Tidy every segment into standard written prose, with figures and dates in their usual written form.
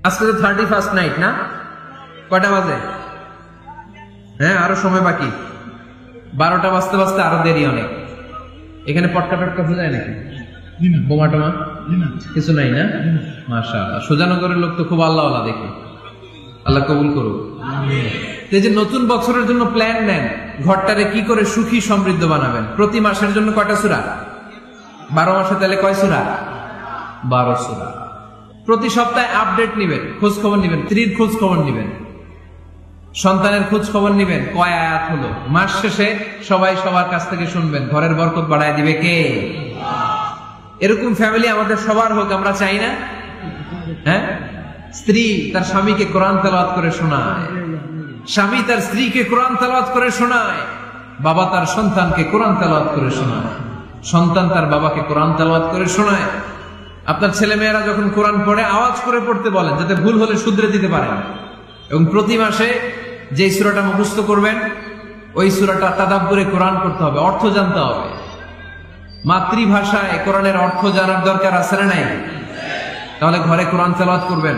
আজকে তো 31st night না? কয়টা বাজে? হ্যাঁ, আরো সময় বাকি। 12টা বাজতে বাজতে আরো দেরি অনেক। এখানে পটকা টটকা যায় নাকি? বোমা টোমা কিছু নাই না? মাশাআল্লাহ, সুজানগরের লোক তো খুব আল্লাহওয়ালা দেখি। আল্লাহ কবুল করুক। এই যে নতুন বছরের জন্য প্ল্যান নেন, ঘরটারে কি করে সুখী সমৃদ্ধ বানাবেন। প্রতি মাসের জন্য কয়টা সূরা? 12 মাসে তাহলে কয় সূরা? 12 সূরা। প্রতি সপ্তাহে আপডেট নিবেন, খোঁজ খবর নিবেন, স্ত্রীর খোঁজ খবর নিবেন, সন্তানের খোঁজ খবর নিবেন, কয় আয়াত হলো। মাস শেষে সবাই সবার কাছ থেকে শুনবেন, ঘরের বরকত বাড়ায় দিবে কে? এরকম ফ্যামিলি আমাদের সবার হোক, আমরা চাই না? হ্যাঁ, স্ত্রী তার স্বামীকে কোরআন তেলাওয়াত করে শোনায়, স্বামী তার স্ত্রীকে কোরআন তেলাওয়াত করে শোনায়, বাবা তার সন্তানকে কোরআন তেলাওয়াত করে শোনায়, সন্তান তার বাবাকে কোরআন তেলাওয়াত করে শোনায়। আপনার ছেলে মেয়েরা যখন কোরআন পড়ে আওয়াজ করে পড়তে বলেন, যাতে ভুল হলে শুধরে দিতে পারেন। এবং প্রতি মাসে যে সূরাটা মুখস্থ করবেন, ওই সূরাটা তাদাব্বুরে কোরআন করতে হবে, অর্থ জানতে হবে। মাতৃভাষায় কোরআনের অর্থ জানার দরকার আছে না নাই? তাহলে ঘরে কোরআন তেলাওয়াত করবেন।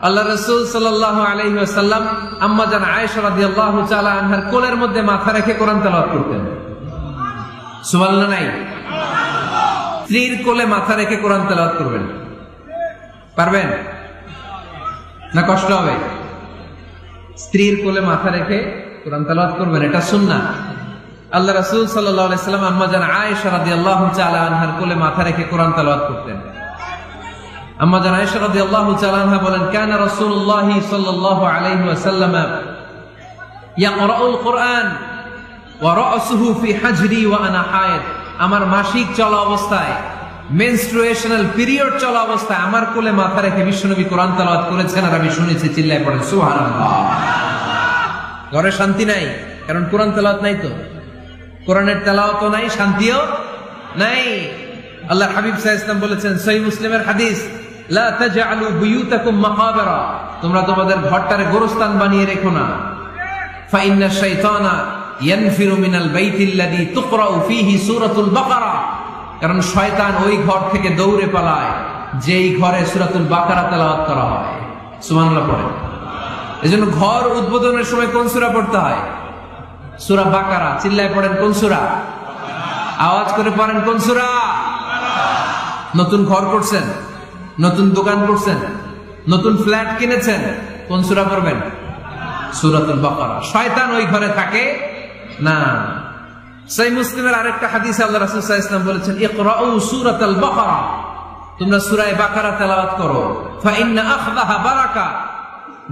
আল্লাহ রাসূল সাল্লাল্লাহু আলাইহি ওয়াসাল্লাম আম্মা জান আয়েশা রাদিয়াল্লাহু তাআলা আনহার কোলের মধ্যে মাথা রেখে কোরআন তেলাওয়াত করতেন। সুবহানাল্লাহ নাই? স্ত্রীর কোলে মাথা রেখে কোরআন তেলাওয়াত করবেন, পারবেন না? কষ্ট হবে? স্ত্রীর কোলে মাথা রেখে কোরআন তেলাওয়াত করবেন, এটা সুন্নাহ। আল্লাহ রাসূল সাল্লাল্লাহু আলাইহি ওয়াসাল্লাম আম্মা জান আয়েশা রাদিয়াল্লাহু তাআলা আনহার কোলে মাথা রেখে কোরআন তেলাওয়াত করতেন। আম্মা জান আয়েশা রাদিয়াল্লাহু তাআলা আনহা বলেন, কানা রাসূলুল্লাহ সাল্লাল্লাহু আলাইহি ওয়াসাল্লাম ইয়াকরাউল কুরআন ওয়া রাসুহু ফি হাজরি ওয়া আনা হায়েদ। আমার মাসিক চলা অবস্থায়, মেনস্ট্রুয়েশনাল পিরিয়ড চলা অবস্থায় আমার কোলে মাথা রেখে বিশ্বনবী কোরআন তেলাওয়াত করেছেন, আর আমি শুনেছি। চিল্লায় পড়েন সুবহানাল্লাহ। ঘরে শান্তি নাই, কারণ কোরআন তেলাওয়াত নাই। তো কোরআনের তেলাওয়াতও নাই, শান্তিও নাই। আল্লাহর হাবিব সাল্লাল্লাহু আলাইহি ওয়াসাল্লাম বলেছেন, সহিহ মুসলিমের হাদিস, লা তাজআলু বুয়ুতাকুম মাকাবিরা, তোমরা তোমাদের ঘরটারে গোরস্থান বানিয়ে রেখো না। ফা ইন্নাশ শাইতানা ইয়ানফিরু মিনাল বাইতিল্লাযী তুকরাউ ফীহি সূরাতুল বাকারা, কারণ শয়তান ওই ঘর থেকে দৌড়ে পালায় যেই ঘরে সূরাতুল বাকারা তেলাওয়াত করা হয়। সুবহানাল্লাহ পড়েন। এজন্য ঘর উদ্বোধনের সময় কোন সূরা পড়তে হয়? সূরা বাকারা। চিল্লায় পড়েন কোন সূরা? আওয়াজ করে পড়েন কোন সূরা? নতুন ঘর করছেন, নতুন দোকান করছেন, নতুন ফ্ল্যাট কিনেছেন, কোন সূরা পড়বেন? সূরাতুল বাকারা। শয়তান ওই ঘরে থাকে না। সহিহ মুসলিমের আরেকটা হাদিসে আল্লাহ রাসূল সাল্লাল্লাহু আলাইহি ওয়াসাল্লাম বলেছেন, ইকরাউ সূরাতাল বাকারা, তোমরা সূরা বাকারা তেলাওয়াত করো। ফা ইন্না আখযাহা বারাকা,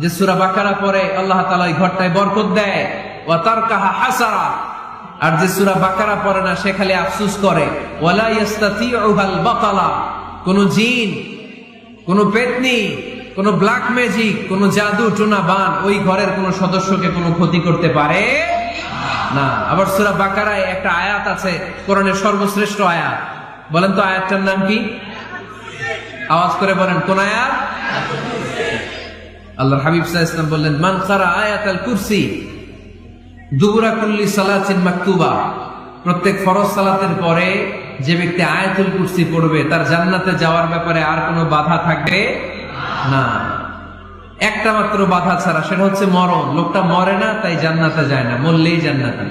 যে সূরা বাকারা পড়ে আল্লাহ তাআলা এই ঘরটায় বরকত দেয়। ওয়া তারকাহা হাসারা, আর যে সূরা বাকারা পড়ে না সে খালি আফসোস করে। ওয়ালা ইস্তাতিউহাল বাতালা, কোন জিন, কোন পেতনি, কোন ব্ল্যাক ম্যাজিক, কোন জাদু টোনা বান ওই ঘরের কোন সদস্যকে কোনো ক্ষতি করতে পারে না। আবার সূরা বাকারায় একটা আয়াত আছে, কোরআনের সর্বশ্রেষ্ঠ আয়াত। বলেন তো আয়াতটার নাম কি? আওয়াজ করে বলেন কোন আয়াত? আল্লাহর হাবিব সাল্লাল্লাহু আলাইহি ওয়াসাল্লাম বললেন, মান কারা আয়াতাল কুরসি দুবুরা কুল্লি সালাতিন মাকতুবা, প্রত্যেক ফরজ সালাতের পরে যে ব্যক্তি আয়াতুল কুরসি পড়বে তার জান্নাতে যাওয়ার ব্যাপারে আর কোনো বাধা থাকবে না। একটা মাত্র বাধা ছাড়া, সেটা হচ্ছে মরণ। লোকটা মরে না তাই জান্নাতে যায় না, মরলেই জান্নাতে।